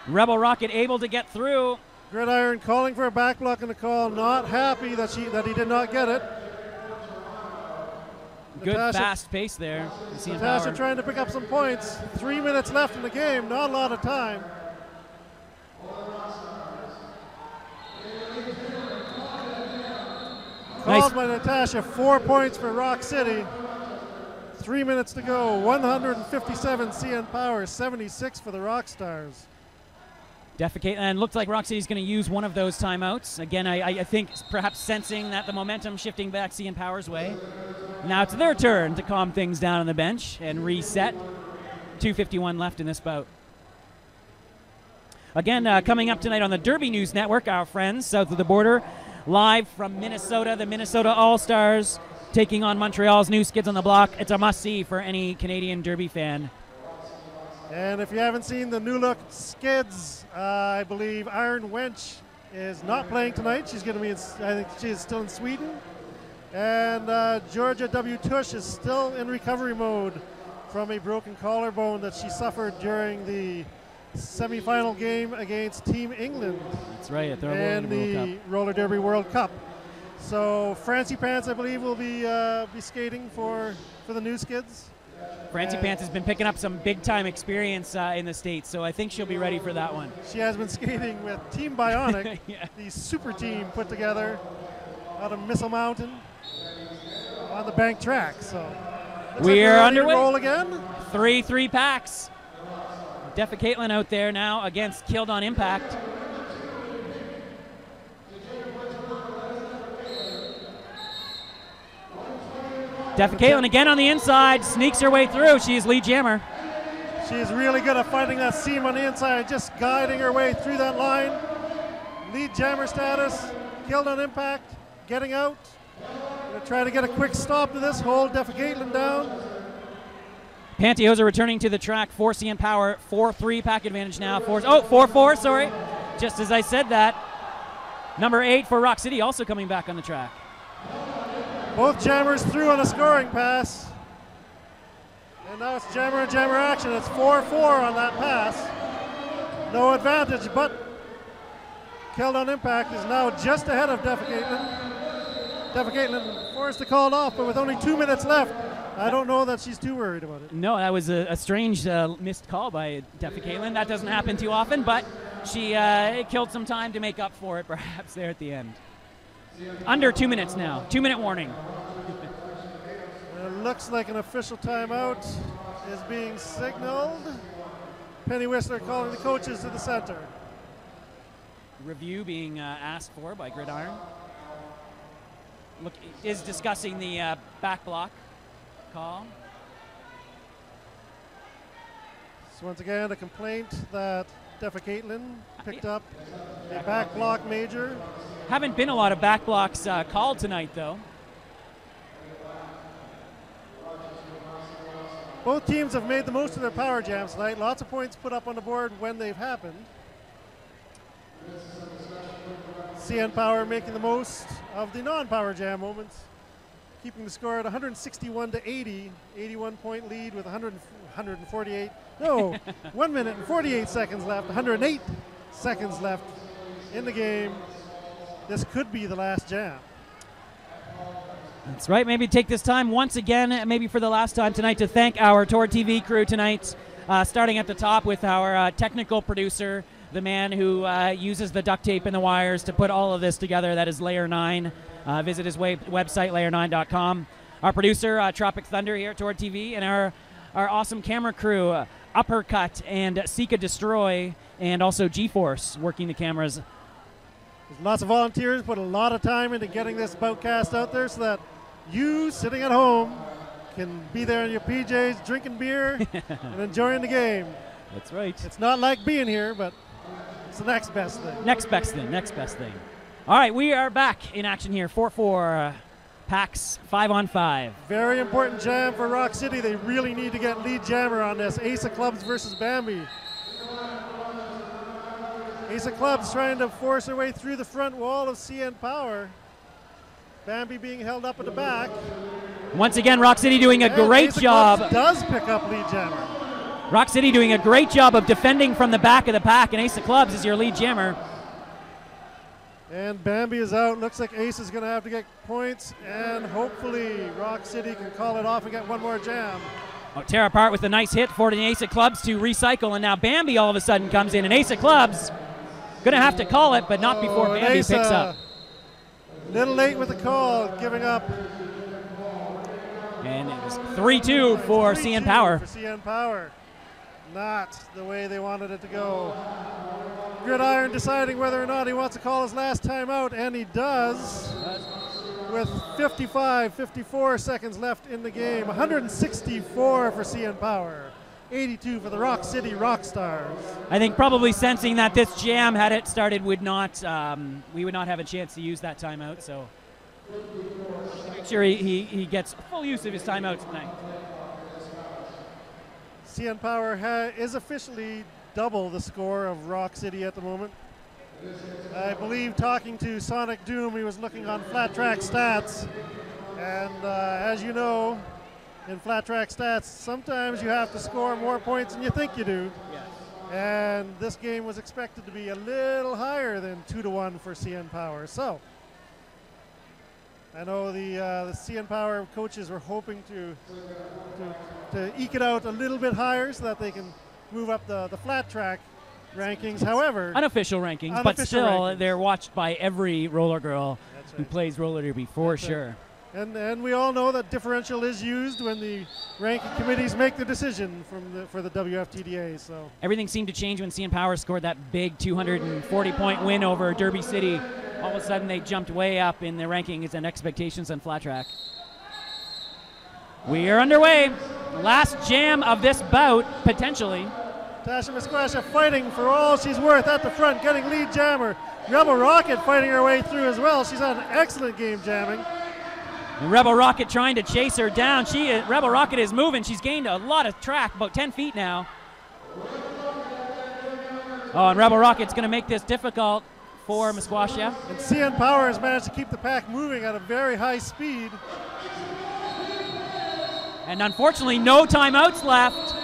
Rebel Rocket able to get through. Gridiron calling for a back block in the call, not happy that he did not get it. Good Natasha, fast pace there. Natasha trying to pick up some points. 3 minutes left in the game, not a lot of time. Nice. Called by Natasha, 4 points for Rock City. 3 minutes to go, 157 CN Power, 76 for the Rockstars. Defecate, and looked like Rock City's going to use one of those timeouts. Again, I think perhaps sensing that the momentum shifting back CN Power's way. Now it's their turn to calm things down on the bench and reset. 2:51 left in this bout. Again, coming up tonight on the Derby News Network, our friends south of the border, live from Minnesota, the Minnesota All-Stars taking on Montreal's new Skids on the Block. It's a must-see for any Canadian Derby fan. And if you haven't seen the new look Skids, I believe Iron Wench is not playing tonight. She's going to be I think she is still in Sweden. And Georgia W. Tush is still in recovery mode from a broken collarbone that she suffered during the semifinal game against Team England. That's right, at the Roller Derby World Cup. So Francie Pants, I believe, will be skating for the new Skids. Francie Pants has been picking up some big-time experience in the States, so I think she'll be ready for that one. She has been skating with Team Bionic, yeah. The super team put together out of Missile Mountain on the bank track. So we are underway. Roll again. 3-3 packs. Defa Caitlin out there now against Killed on Impact. Defa Caitlin again on the inside, sneaks her way through. She is lead jammer. She's really good at finding that seam on the inside, just guiding her way through that line. Lead jammer status, Killed on Impact, getting out. Gonna try to get a quick stop to this, hold Defa Caitlin down. Pantyhose are returning to the track for CN Power. 4-3 pack advantage now. 4-4, sorry. Just as I said that. Number 8 for Rock City also coming back on the track. Both jammers through on a scoring pass. And now it's jammer and jammer action. It's 4-4 on that pass. No advantage, but Killed on Impact is now just ahead of Deffa forced to call it off, but with only 2 minutes left, I don't know that she's too worried about it. No, that was a strange missed call by Deffa. That doesn't happen too often, but she killed some time to make up for it, perhaps, there at the end. Under 2 minutes now. 2 minute warning. It looks like an official timeout is being signaled. Penny Whistler calling the coaches to the center. Review being asked for by Gridiron. Look, is discussing the back block call. So once again, a complaint that Deffa picked up a back block major. Haven't been a lot of back blocks called tonight, though. Both teams have made the most of their power jams tonight. Lots of points put up on the board when they've happened. CN Power making the most of the non-power jam moments, keeping the score at 161-80, 81-point lead with 148. No, 1 minute and 48 seconds left, 108 seconds left in the game. This could be the last jam. That's right. Maybe take this time once again, maybe for the last time tonight, to thank our ToRD TV crew tonight, starting at the top with our technical producer, the man who uses the duct tape and the wires to put all of this together. That is Layer 9. Visit his website, layer9.com. Our producer, Tropic Thunder here at ToRD TV, and our awesome camera crew, Uppercut and Seek Destroy, and also G-Force working the cameras. There's lots of volunteers put a lot of time into getting this boutcast out there so that you, sitting at home, can be there in your PJs, drinking beer and enjoying the game. That's right. It's not like being here, but it's the next best thing. Next best thing. All right, we are back in action here. 4-4 packs, 5-on-5. Very important jam for Rock City. They really need to get lead jammer on this. Ace of Clubs versus Bambi. Ace of Clubs trying to force her way through the front wall of CN Power. Bambi being held up at the back. Once again, Rock City doing a great job. Ace of Clubs does pick up lead jammer. Rock City doing a great job of defending from the back of the pack, and Ace of Clubs is your lead jammer. And Bambi is out. Looks like Ace is going to have to get points, and hopefully Rock City can call it off and get one more jam. Oh, tear apart with a nice hit for the Ace of Clubs to recycle, and now Bambi all of a sudden comes in, and Ace of Clubs going to have to call it, but not before Bambi picks up. Little late with the call, giving up. And it was 3-2 for CN Power. For CN Power. Not the way they wanted it to go. Gridiron deciding whether or not he wants to call his last time out, and he does. With 54 seconds left in the game. 164 for CN Power. 82 for the Rock City Rockstars. I think probably sensing that this jam, had it started, would not we would not have a chance to use that timeout. So make sure he gets full use of his timeout tonight. CN Power is officially double the score of Rock City at the moment. I believe talking to Sonic Doom, he was looking on Flat Track Stats, and as you know, in Flat Track Stats, sometimes you have to score more points than you think you do. Yes. And this game was expected to be a little higher than 2-1 for CN Power. So I know the CN Power coaches were hoping to eke it out a little bit higher so that they can move up the flat track rankings. However, unofficial rankings, but still they're watched by every roller girl who plays roller derby for sure. And we all know that differential is used when the ranking committees make the decision for the WFTDA. So everything seemed to change when CN Power scored that big 240-point win over Derby City. All of a sudden, they jumped way up in the rankings and expectations on flat track. We are underway. Last jam of this bout, potentially. Tasha Musquasha fighting for all she's worth at the front, getting lead jammer. Rebel Rocket fighting her way through as well. She's had an excellent game jamming. And Rebel Rocket trying to chase her down. Rebel Rocket is moving. She's gained a lot of track, about 10 feet now. Oh, and Rebel Rocket's going to make this difficult for Musquashia. And CN Power has managed to keep the pack moving at a very high speed. And unfortunately, no timeouts left.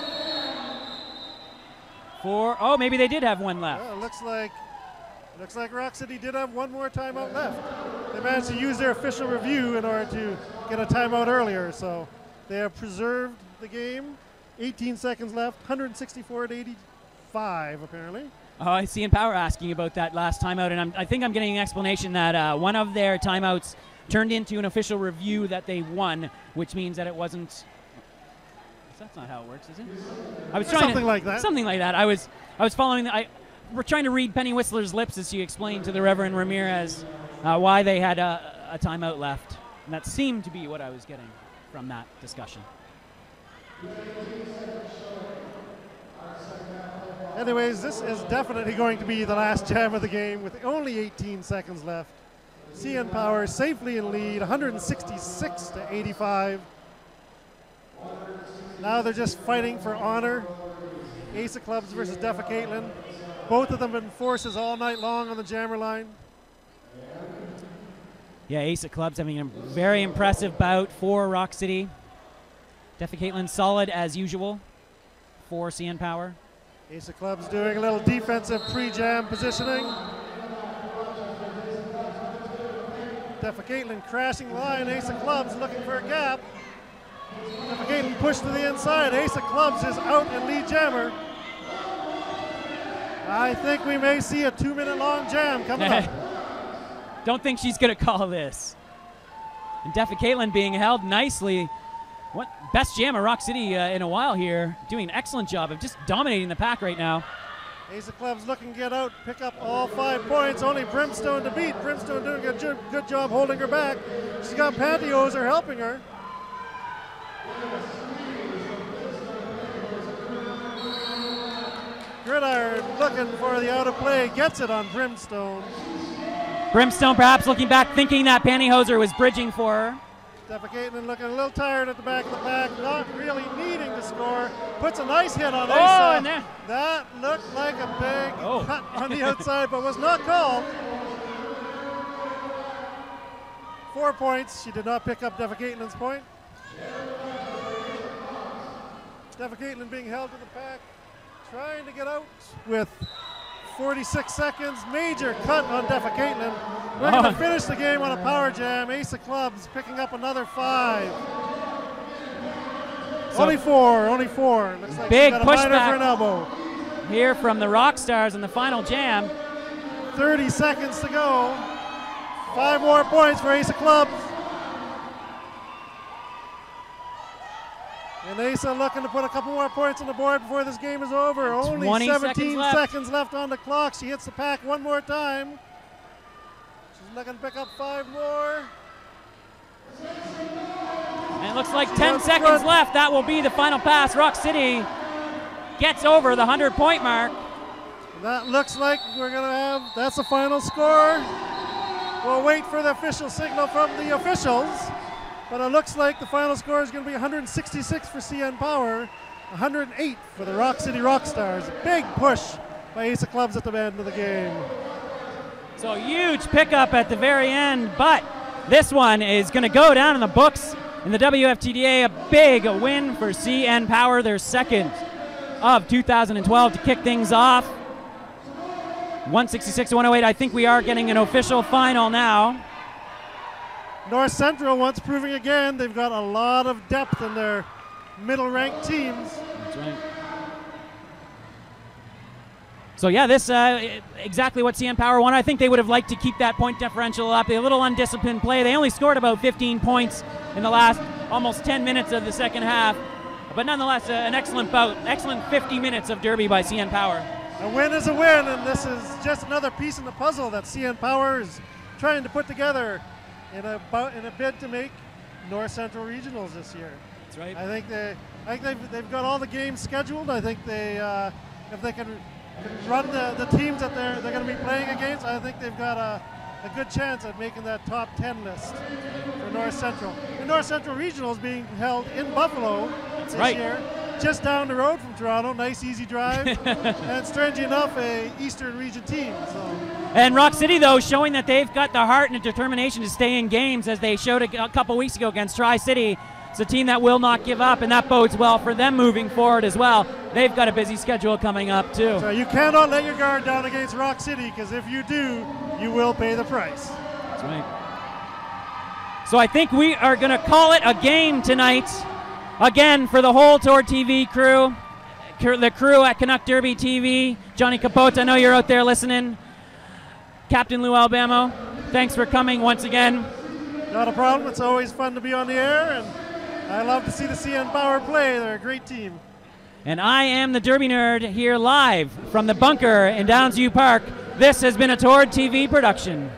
Oh, maybe they did have one left. Well, looks like Rock City did have one more timeout left. They managed to use their official review in order to get a timeout earlier, so they have preserved the game. 18 seconds left, 164 to 85 apparently. Oh, I see in Power asking about that last timeout, and I think I'm getting an explanation that one of their timeouts turned into an official review that they won, which means that it wasn't. That's not how it works, is it? I was trying something like that. Something like that. I was following. We're trying to read Penny Whistler's lips as she explained to the Reverend Ramirez why they had a timeout left, and that seemed to be what I was getting from that discussion. Anyways, this is definitely going to be the last jam of the game with only 18 seconds left. CN Power safely in lead, 166 to 85. Now they're just fighting for honor. Ace of Clubs versus Defa Caitlin. Both of them have been forces all night long on the jammer line. Yeah, Ace of Clubs having a very impressive bout for Rock City. Defa Caitlin solid as usual for CN Power. Ace of Clubs doing a little defensive pre-jam positioning. Defa Caitlin crashing line. Ace of Clubs looking for a gap. Defa Caitlin pushed to the inside. Ace of Clubs is out in lead jammer. I think we may see a 2-minute long jam coming up. Don't think she's going to call this. And Defa Caitlin being held nicely. What best jam of Rock City in a while here. Doing an excellent job of just dominating the pack right now. Ace of Clubs looking to get out, pick up all 5 points. Only Brimstone to beat. Brimstone doing a good job holding her back. She's got Pantyhose helping her. Gridiron looking for the out of play, gets it on Brimstone. Brimstone perhaps looking back, thinking that Pantyhoser was bridging for her. Defa Caitlin looking a little tired at the back of the pack, not really needing to score. Puts a nice hit on Asa. And there. That looked like a big cut on the outside, but was not called. 4 points. She did not pick up Defa Caitlin's point. Defa Caitlin being held to the pack, trying to get out with 46 seconds. Major cut on Defa Caitlin. We're going to finish the game on a power jam. Ace of Clubs picking up another 5. So only four. Looks like big she got a minor pushback for an elbow. Here from the Rock Stars in the final jam. 30 seconds to go. 5 more points for Ace of Clubs. And Asa looking to put a couple more points on the board before this game is over. Only 17 seconds left on the clock. She hits the pack one more time. She's looking to pick up 5 more. And it looks like 10 seconds left. That will be the final pass. Rock City gets over the 100-point mark. That looks like we're going to have, that's the final score. We'll wait for the official signal from the officials. But it looks like the final score is going to be 166 for CN Power, 108 for the Rock City Rock Stars. Big push by Ace of Clubs at the end of the game. So huge pickup at the very end, but this one is going to go down in the books in the WFTDA. A big win for CN Power, their second of 2012 to kick things off. 166 to 108. I think we are getting an official final now. North Central once proving again they've got a lot of depth in their middle-ranked teams. That's right. So yeah, this exactly what CN Power wanted. I think they would have liked to keep that point differential up. A little undisciplined play. They only scored about 15 points in the last almost 10 minutes of the second half. But nonetheless, an excellent bout. Excellent 50 minutes of derby by CN Power. A win is a win, and this is just another piece in the puzzle that CN Power is trying to put together in a bid to make North Central Regionals this year. That's right. I think they've got all the games scheduled. I think they if they can run the teams that they're going to be playing against, I think they've got a good chance at making that top 10 list for North Central. The North Central Regionals being held in Buffalo this year. just down the road from Toronto, nice easy drive, and strangely enough, a Eastern Region team. So. And Rock City, though, showing that they've got the heart and the determination to stay in games, as they showed a couple weeks ago against Tri-City. It's a team that will not give up, and that bodes well for them moving forward as well. They've got a busy schedule coming up, too. So you cannot let your guard down against Rock City, because if you do, you will pay the price. That's right. So I think we are going to call it a game tonight. Again, for the whole ToRD TV crew, the crew at Canuck Derby TV, Johnny Capote, I know you're out there listening. Captain Lou Alabamo, thanks for coming once again. Not a problem. It's always fun to be on the air, and I love to see the CN Power play. They're a great team. And I am the Derby Nerd here live from the bunker in Downsview Park. This has been a ToRD TV production.